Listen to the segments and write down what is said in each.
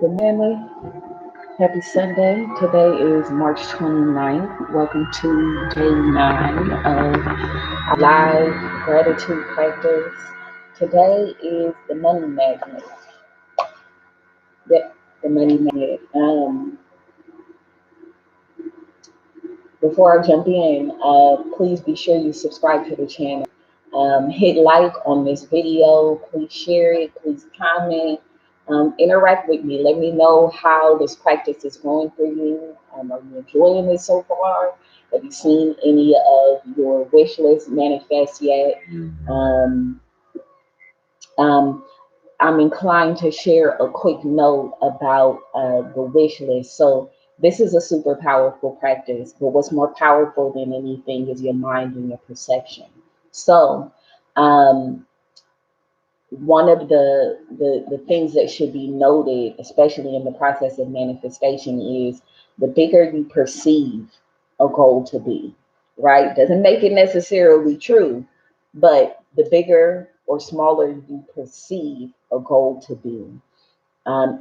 Good morning. Happy Sunday. Today is March 29th. Welcome to day 9 of our live gratitude practice. Today is the money magnet. Yep, the money magnet. Before I jump in, please be sure you subscribe to the channel. Hit like on this video. Please share it. Please comment. Interact with me. Let me know how this practice is going for you. Are you enjoying it so far? Have you seen any of your wish list manifest yet? Um, um, I'm inclined to share a quick note about the wish list. So, this is a super powerful practice, but what's more powerful than anything is your mind and your perception. So, um, one of the things that should be noted, especially in the process of manifestation, is the bigger you perceive a goal to be, right? Doesn't make it necessarily true, but the bigger or smaller you perceive a goal to be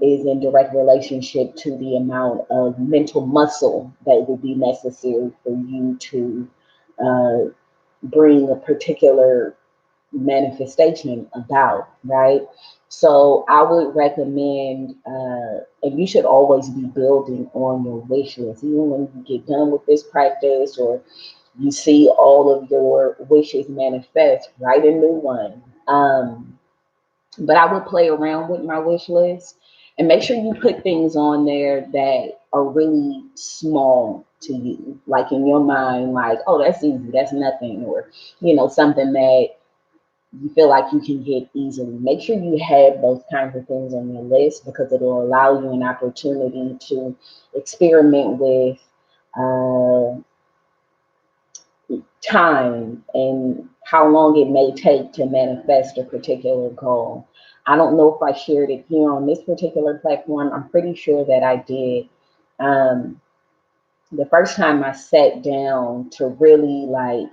is in direct relationship to the amount of mental muscle that would be necessary for you to uh, bring a particular manifestation about, right? So I would recommend, and you should always be building on your wish list, even when you get done with this practice or you see all of your wishes manifest, write a new one. But I would play around with my wish list and make sure you put things on there that are really small to you, like in your mind, like, oh, that's easy, that's nothing, or something that you feel like you can get easily. Make sure you have those kinds of things on your list because it'll allow you an opportunity to experiment with uh, time and how long it may take to manifest a particular goal. I don't know if I shared it here on this particular platform. I'm pretty sure that I did. Um, the first time I sat down to really like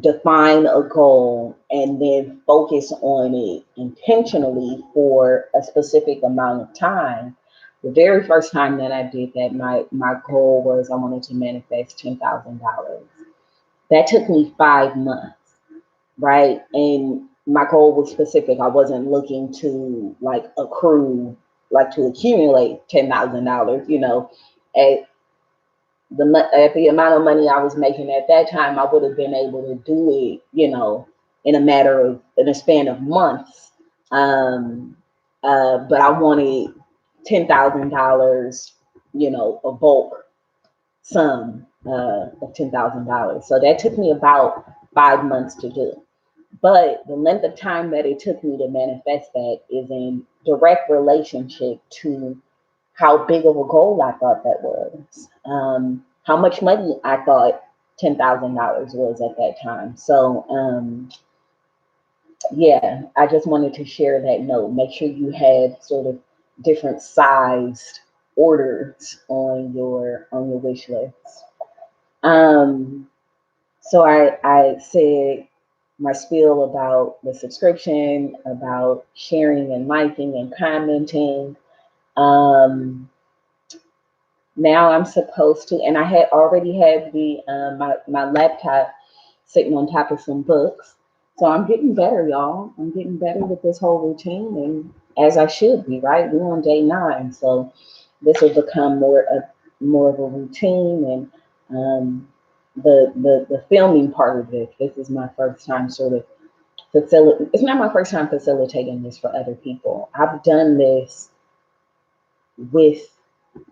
define a goal and then focus on it intentionally for a specific amount of time. The very first time that I did that, my goal was I wanted to manifest $10,000. That took me 5 months, right? And my goal was specific. I wasn't looking to like accrue, like to accumulate $10,000. At at the amount of money I was making at that time, I would have been able to do it, in a span of months. Um, but I wanted $10,000, a bulk sum of $10,000. So that took me about 5 months to do. But the length of time that it took me to manifest that is in direct relationship to how big of a goal I thought that was, how much money I thought $10,000 was at that time. So, yeah, I just wanted to share that note. Make sure you have sort of different sized orders on your wish list. Um, so I said my spiel about the subscription, about sharing and liking and commenting. Um, Now I'm supposed to, and I had already had my laptop sitting on top of some books. So I'm getting better, y'all. I'm getting better with this whole routine, and as I should be, right? We're on day 9, so this will become more of a routine. And the filming part of this. This is my first time sort of facilitate. It's not my first time facilitating this for other people. I've done this with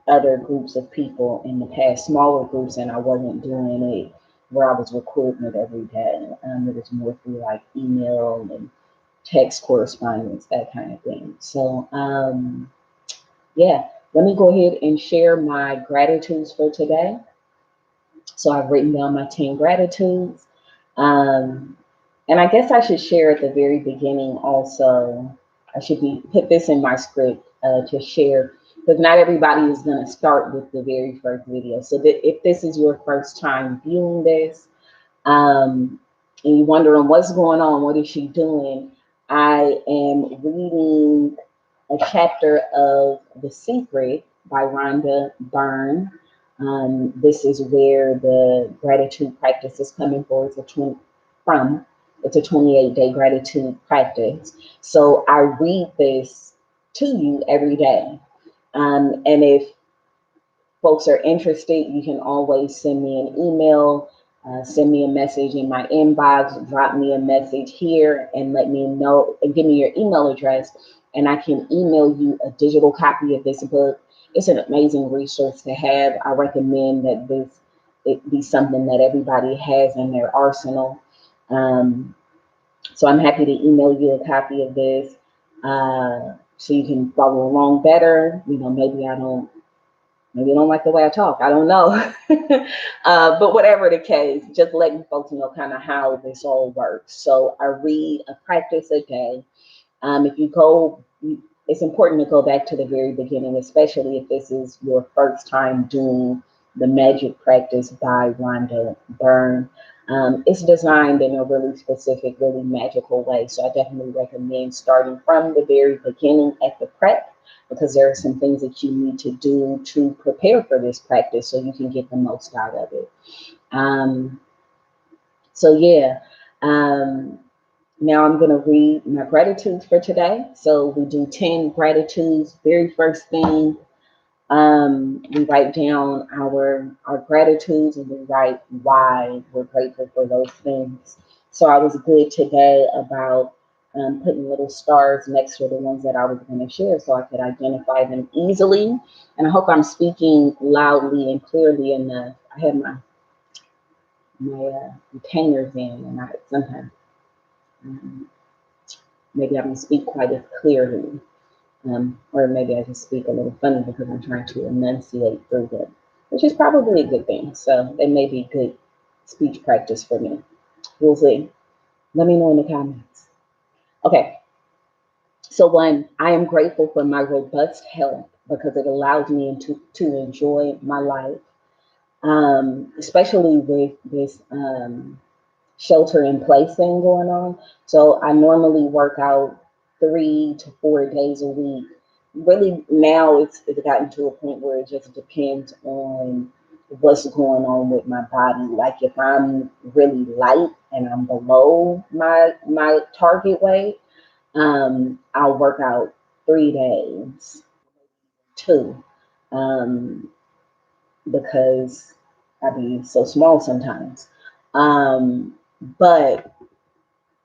other groups of people in the past, smaller groups, and I wasn't doing it where I was recording it every day. It was more through like email and text correspondence, that kind of thing. So, yeah, let me go ahead and share my gratitudes for today. So, I've written down my 10 gratitudes. Um, and I guess I should share at the very beginning also. I should be put this in my script to share because not everybody is going to start with the very first video. So that if this is your first time viewing this, and you're wondering what's going on, what is she doing? I am reading a chapter of The Secret by Rhonda Byrne. This is where the gratitude practice is coming for. From. It's a 28-day gratitude practice. So I read this to you every day. And if folks are interested, you can always send me an email, send me a message in my inbox, drop me a message here and let me know and give me your email address, and I can email you a digital copy of this book. It's an amazing resource to have. I recommend that it be something that everybody has in their arsenal. Um, so I'm happy to email you a copy of this so you can follow along better. Maybe you don't like the way I talk. I don't know. But whatever the case, just letting folks know kind of how this all works. So I read a practice a day. If you go, it's important to go back to the very beginning, especially if this is your first time doing the magic practice by Rhonda Byrne. It's designed in a really specific, really magical way. So I definitely recommend starting from the very beginning at the prep, because there are some things that you need to do to prepare for this practice so you can get the most out of it. Um, so yeah, now I'm going to read my gratitudes for today. So we do 10 gratitudes. Very first thing, we write down our gratitudes and we write why we're grateful for those things. So I was good today about putting little stars next to the ones that I was going to share so I could identify them easily. And I hope I'm speaking loudly and clearly enough. I have my retainers in, and I sometimes um, maybe I don't speak quite as clearly. Or maybe I just speak a little funny because I'm trying to enunciate through them, which is probably a good thing. So it may be good speech practice for me. We'll see. Let me know in the comments. Okay. So one, I am grateful for my robust health because it allows me to enjoy my life, especially with this shelter in place thing going on. So I normally work out 3 to 4 days a week. Really now it's gotten to a point where it just depends on what's going on with my body. Like if I'm really light and I'm below my target weight, I'll work out 3 days, two, um, because I be so small sometimes. Um, but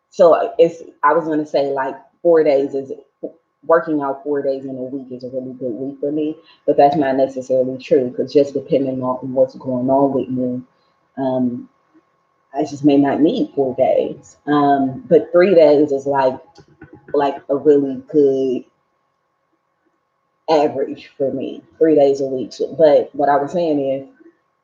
so it's I was gonna say like 4 days is working out 4 days in a week is a really good week for me, but that's not necessarily true because just depending on what's going on with me, um, I just may not need 4 days. But 3 days is like a really good average for me, 3 days a week. So, but what I was saying is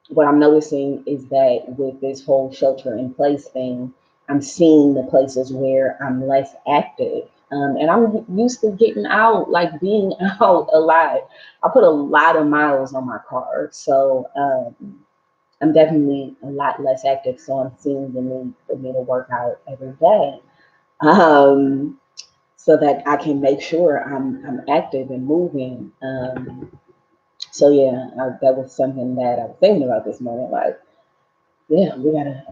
what I'm noticing is that with this whole shelter in place thing, I'm seeing the places where I'm less active. And I'm used to getting out, like being out a lot. I put a lot of miles on my car. So I'm definitely a lot less active. So I'm seeing the need for me to work out every day. Um, so that I can make sure I'm active and moving. So yeah, that was something that I was thinking about this morning. Like, yeah, we gotta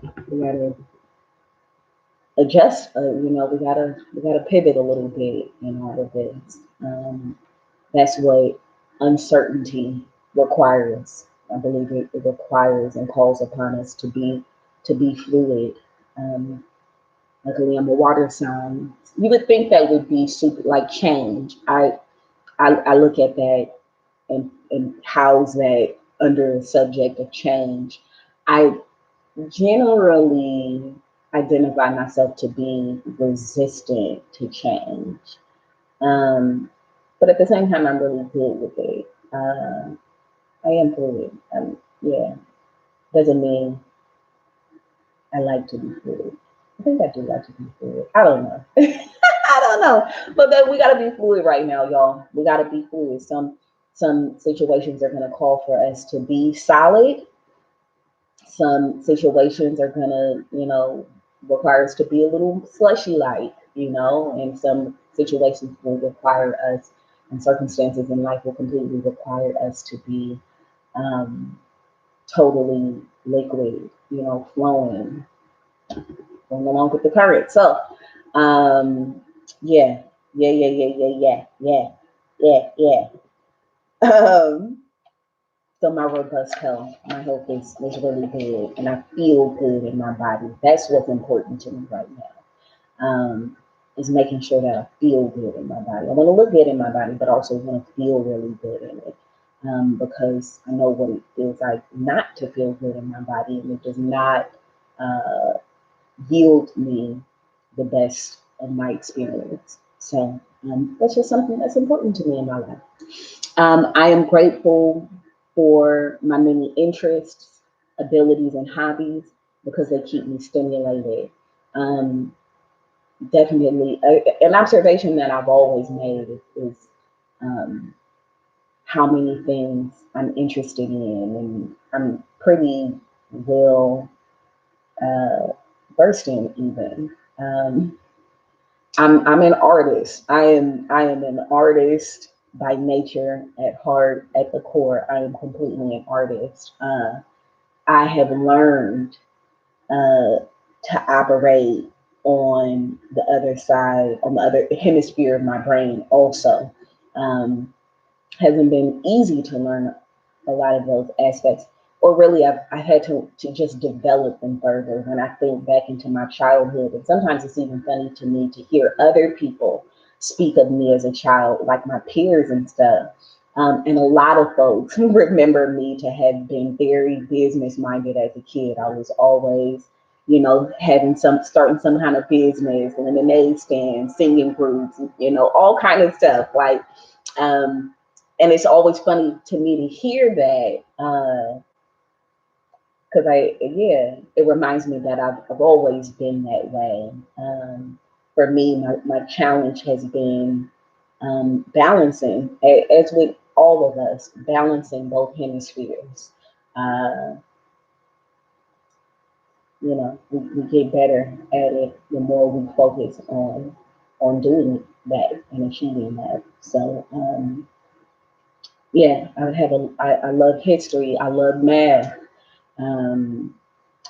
adjust. We gotta pivot a little bit in all of this. That's what uncertainty requires. I believe it requires and calls upon us to be fluid. Um, Luckily, I'm a water sign. You would think that would be super like change. I look at that and house that under the subject of change. I generally identify myself to be resistant to change. Um, but at the same time, I'm really good with it. I am fluid. Yeah, doesn't mean I like to be fluid. I think I do like to be fluid. I don't know. I don't know. But then we gotta be fluid right now, y'all. We gotta be fluid. Some situations are gonna call for us to be solid. Some situations are gonna, require us to be a little slushy like, and some situations will require us and circumstances in life will completely require us to be um, totally liquid, flowing, going along with the current. So, um, yeah, yeah. So my robust health, my health is really good, and I feel good in my body. That's what's important to me right now. Is making sure that I feel good in my body. I want to look good in my body, but also want to feel really good in it. Because I know what it feels like not to feel good in my body, and it does not uh, yield me the best of my experience. So that's just something that's important to me in my life. I am grateful for my many interests, abilities, and hobbies because they keep me stimulated. Um, Definitely, an observation that I've always made is um, how many things I'm interested in, and I'm pretty well versed in even. I'm an artist. I am an artist by nature, at heart, at the core. I am completely an artist. I have learned to operate on the other side, on the other hemisphere of my brain. Also, um, hasn't been easy to learn a lot of those aspects, or really I've had to just develop them further. When I think back into my childhood, and sometimes it's even funny to me to hear other people speak of me as a child, like my peers and stuff. And a lot of folks remember me to have been very business minded as a kid. I was always, having starting some kind of business, and a lemonade stand, singing groups, all kind of stuff. Um, and it's always funny to me to hear that because it reminds me that I've always been that way. For me, my challenge has been balancing, as with all of us, balancing both hemispheres. Uh, we get better at it the more we focus on doing that and achieving that. So yeah, I love history. I love math. Um,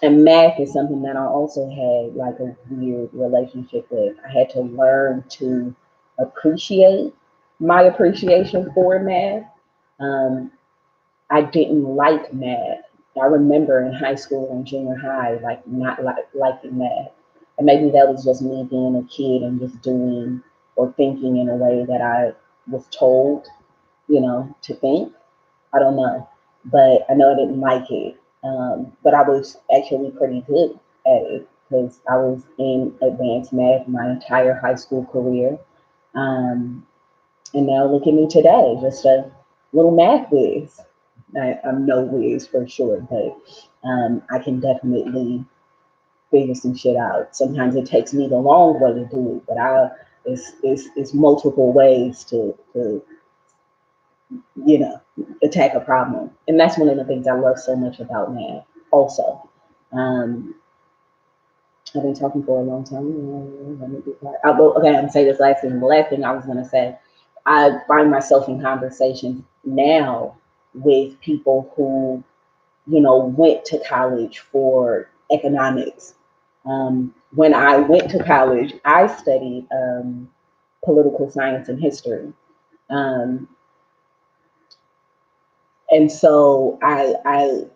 and math is something that I also had like a weird relationship with. I had to learn to appreciate my appreciation for math. Um, I didn't like math. I remember in high school and junior high, like not liking math. And maybe that was just me being a kid and just doing or thinking in a way that I was told, to think. I don't know, but I know I didn't like it. But I was actually pretty good at it because I was in advanced math my entire high school career. Um, and now look at me today, just a little math whiz. I'm no whiz for sure, but I can definitely figure some shit out. Sometimes it takes me the long way to do it, but it's multiple ways to you know, attack a problem. And that's one of the things I love so much about math. Also, um, I've been talking for a long time. Let me be quiet. Okay, I'm gonna say this last thing. The last thing I was gonna say, I find myself in conversations now with people who, went to college for economics. When I went to college, I studied political science and history. Um, and so I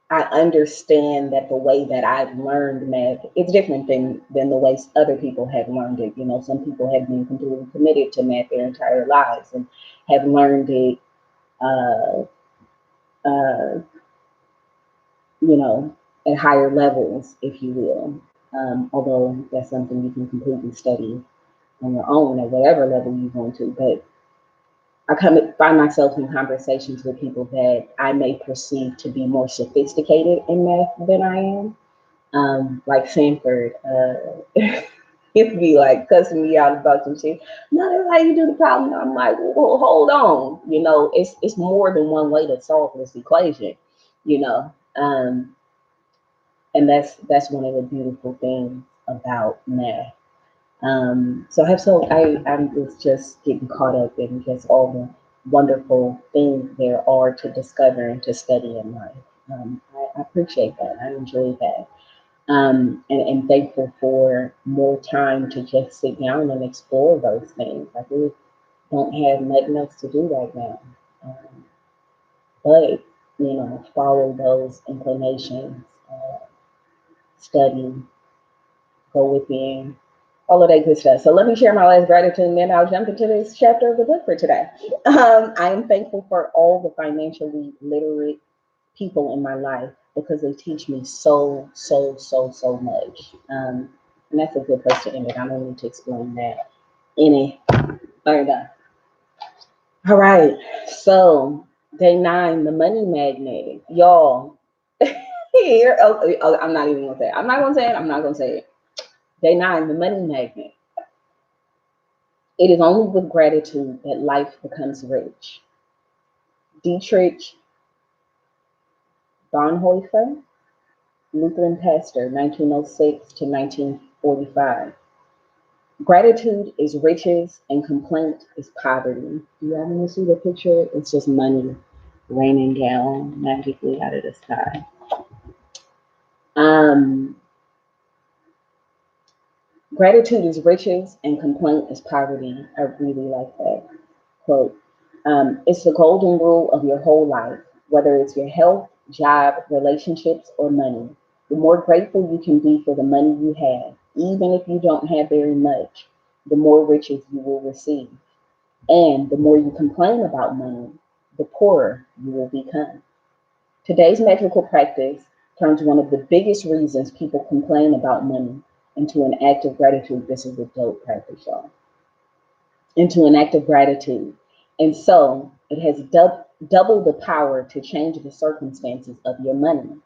understand that the way that I've learned math is different than the way other people have learned it. Some people have been completely committed to math their entire lives and have learned it, uh, uh, at higher levels, if you will. Although that's something you can completely study on your own at whatever level you want to. But find myself in conversations with people that I may perceive to be more sophisticated in math than I am, like Sanford. He'd be like cussing me out about some shit. No, that's how you do the problem. I'm like, well, hold on. It's more than one way to solve this equation. You know, and that's one of the beautiful things about math. So I was just getting caught up in just all the wonderful things there are to discover and to study in life. I appreciate that. I enjoy that. And thankful for more time to just sit down and explore those things. I really don't have nothing else to do right now. Um, but, follow those inclinations, study, go within, all of that good stuff. So let me share my last gratitude and then I'll jump into this chapter of the book for today. I am thankful for all the financially literate people in my life because they teach me so, so, so, so much. And that's a good place to end it. I don't need to explain that any further. All right. So, day 9, the money magnet. Y'all, here, I'm not even going to say it. I'm not going to say it. I'm not going to say it. Day 9, the money magnet. It is only with gratitude that life becomes rich. Dietrich Bonhoeffer, Lutheran pastor, 1906 to 1945. Gratitude is riches and complaint is poverty. Do y'all want to see the picture? It's just money raining down magically out of the sky. Um, Gratitude is riches and complaint is poverty. I really like that quote. It's the golden rule of your whole life, whether it's your health, job, relationships, or money. The more grateful you can be for the money you have, even if you don't have very much, the more riches you will receive. And the more you complain about money, the poorer you will become. Today's magical practice turns one of the biggest reasons people complain about money into an act of gratitude. This is a dope practice, y'all. Into an act of gratitude. And so it has double the power to change the circumstances of your money.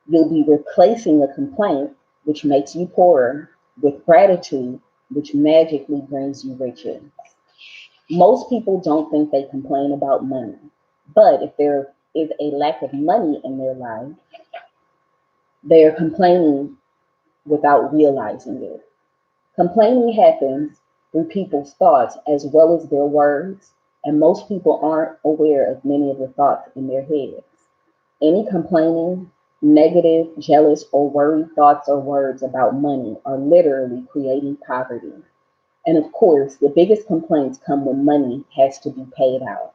You'll be replacing a complaint, which makes you poorer, with gratitude, which magically brings you riches. Most people don't think they complain about money, but if there is a lack of money in their life, they are complaining without realizing it. Complaining happens through people's thoughts as well as their words, and most people aren't aware of many of the thoughts in their heads. Any complaining, negative, jealous, or worried thoughts or words about money are literally creating poverty. And of course, the biggest complaints come when money has to be paid out.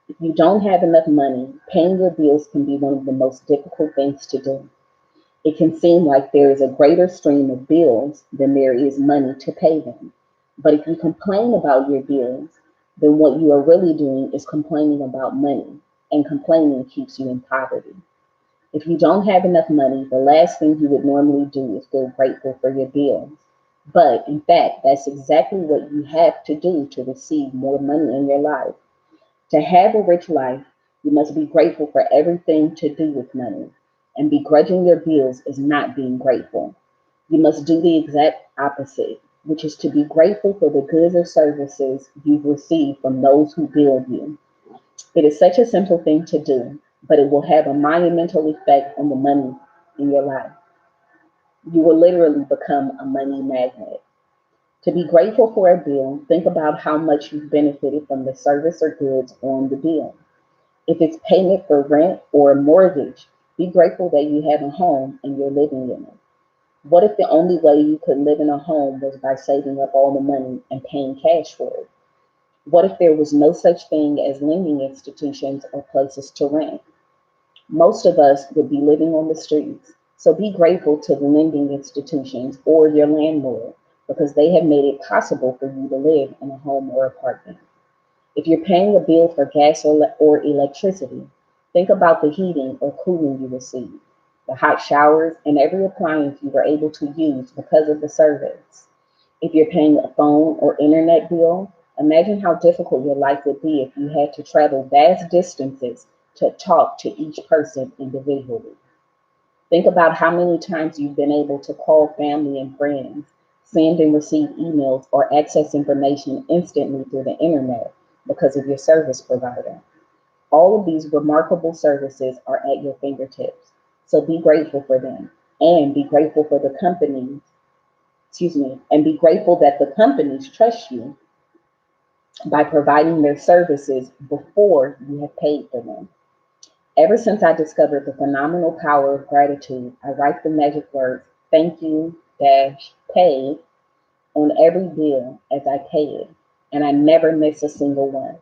If you don't have enough money, paying your bills can be one of the most difficult things to do. It can seem like there is a greater stream of bills than there is money to pay them. But if you complain about your bills, then what you are really doing is complaining about money, and complaining keeps you in poverty. If you don't have enough money, the last thing you would normally do is feel grateful for your bills. But in fact, that's exactly what you have to do to receive more money in your life. To have a rich life, you must be grateful for everything to do with money. And begrudging your bills is not being grateful. You must do the exact opposite, which is to be grateful for the goods or services you've received from those who build you. It is such a simple thing to do, but it will have a monumental effect on the money in your life. You will literally become a money magnet. To be grateful for a bill, think about how much you've benefited from the service or goods on the bill. If it's payment for rent or a mortgage, be grateful that you have a home and you're living in it. What if the only way you could live in a home was by saving up all the money and paying cash for it? What if there was no such thing as lending institutions or places to rent? Most of us would be living on the streets. So be grateful to the lending institutions or your landlord because they have made it possible for you to live in a home or apartment. If you're paying a bill for gas or electricity, think about the heating or cooling you receive, the hot showers, and every appliance you were able to use because of the service. If you're paying a phone or internet bill, imagine how difficult your life would be if you had to travel vast distances to talk to each person individually. Think about how many times you've been able to call family and friends, send and receive emails, or access information instantly through the internet because of your service provider. All of these remarkable services are at your fingertips. So be grateful for them and be grateful for the companies excuse me, and be grateful that the companies trust you by providing their services before you have paid for them. Ever since I discovered the phenomenal power of gratitude, I write the magic words, thank you dash pay, on every bill as I pay it, and I never miss a single one.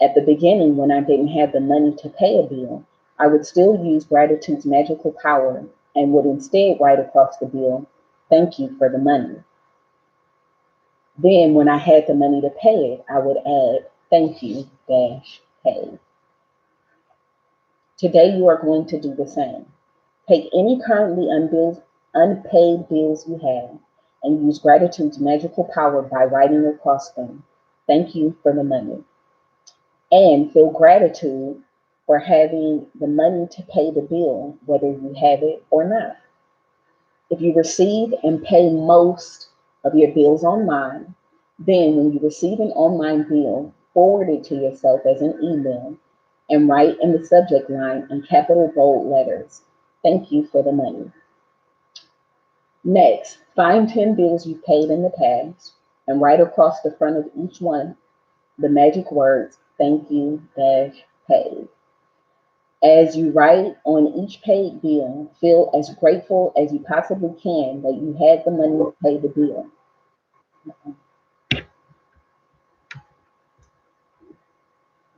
At the beginning, when I didn't have the money to pay a bill, I would still use gratitude's magical power and would instead write across the bill, thank you for the money. Then, when I had the money to pay it, I would add, thank you dash pay. Today, you are going to do the same. Take any currently unpaid bills you have and use gratitude's magical power by writing across them, thank you for the money. And feel gratitude for having the money to pay the bill, whether you have it or not. If you receive and pay most of your bills online, then when you receive an online bill, forward it to yourself as an email and write in the subject line in capital bold letters, thank you for the money. Next, find 10 bills you paid in the past and write across the front of each one the magic words, thank you dash paid. As you write on each paid bill, feel as grateful as you possibly can that you had the money to pay the bill.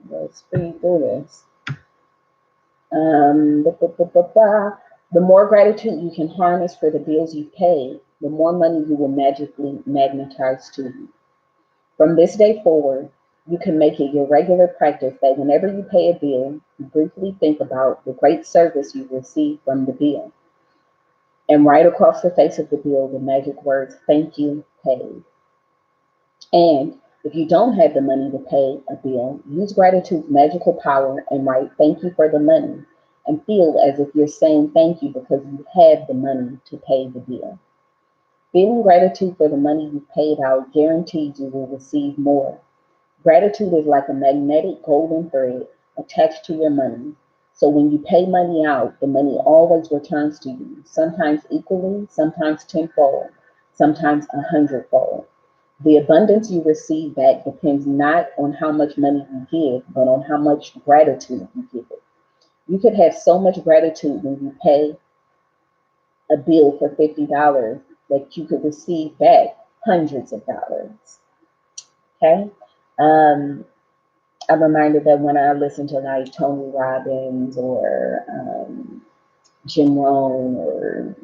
Let's read through this. The more gratitude you can harness for the bills you paid, the more money you will magically magnetize to you. From this day forward, you can make it your regular practice that whenever you pay a bill, you briefly think about the great service you received from the bill and write across the face of the bill the magic words, thank you, paid. And if you don't have the money to pay a bill, use gratitude's magical power and write thank you for the money and feel as if you're saying thank you because you have the money to pay the bill. Feeling gratitude for the money you paid out guarantees you will receive more. Gratitude is like a magnetic golden thread attached to your money. So when you pay money out, the money always returns to you, sometimes equally, sometimes tenfold, sometimes 100-fold. The abundance you receive back depends not on how much money you give, but on how much gratitude you give it. You could have so much gratitude when you pay a bill for $50 that you could receive back hundreds of dollars. Okay? Um, I'm reminded that when I listen to like Tony Robbins or Jim Rohn or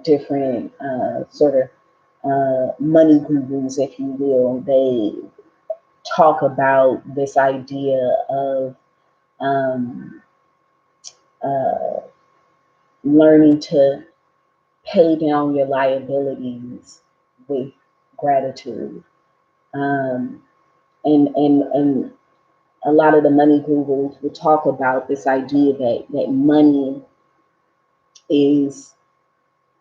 different sort of money gurus, if you will, they talk about this idea of um, uh, learning to pay down your liabilities with gratitude. Um, and a lot of the money gurus will talk about this idea that money is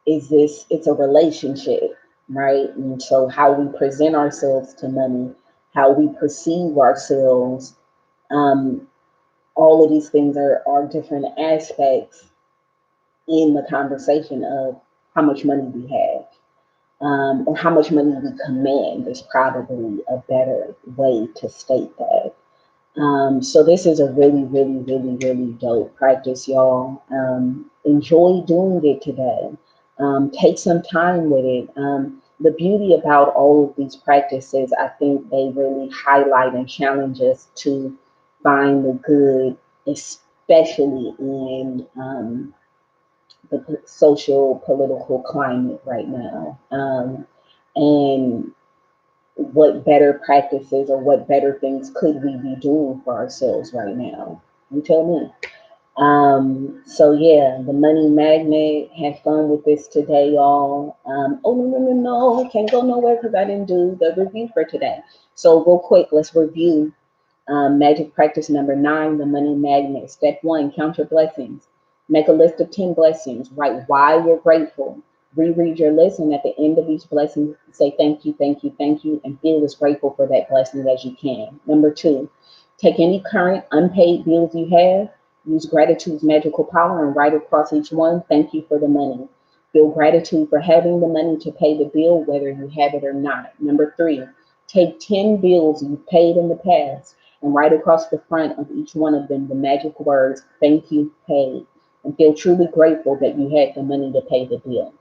it's a relationship, right? And so how we present ourselves to money, how we perceive ourselves, um, all of these things are different aspects in the conversation of how much money we have, or how much money we command is probably a better way to state that. So this is a really, really, really, really dope practice, y'all. Enjoy doing it today. Take some time with it. The beauty about all of these practices, I think they really highlight and challenge us to find the good, especially in the social political climate right now. And what better practices or what better things could we be doing for ourselves right now? You tell me. So yeah, the money magnet. Have fun with this today, y'all. Oh no, can't go nowhere because I didn't do the review for today. So real quick, let's review magic practice number 9, the money magnet. Step 1, count your blessings. Make a list of 10 blessings. Write why you're grateful. Reread your list, and at the end of each blessing, say thank you, thank you, thank you, and feel as grateful for that blessing as you can. Number 2, take any current unpaid bills you have, use gratitude's magical power, and write across each one, thank you for the money. Feel gratitude for having the money to pay the bill, whether you have it or not. Number 3, take 10 bills you've paid in the past and write across the front of each one of them the magic words, thank you, paid, and feel truly grateful that you had the money to pay the bill.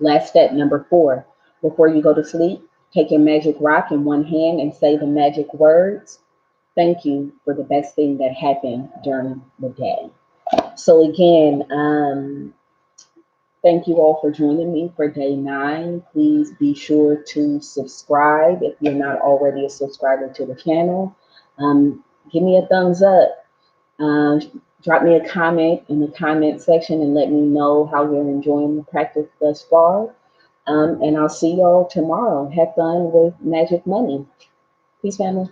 Last step, number 4, before you go to sleep, take your magic rock in one hand and say the magic words, thank you for the best thing that happened during the day. So again, thank you all for joining me for day 9. Please be sure to subscribe if you're not already a subscriber to the channel. Give me a thumbs up. Uh, Drop me a comment in the comment section and let me know how you're enjoying the practice thus far. And I'll see y'all tomorrow. Have fun with Magic Money. Peace, family.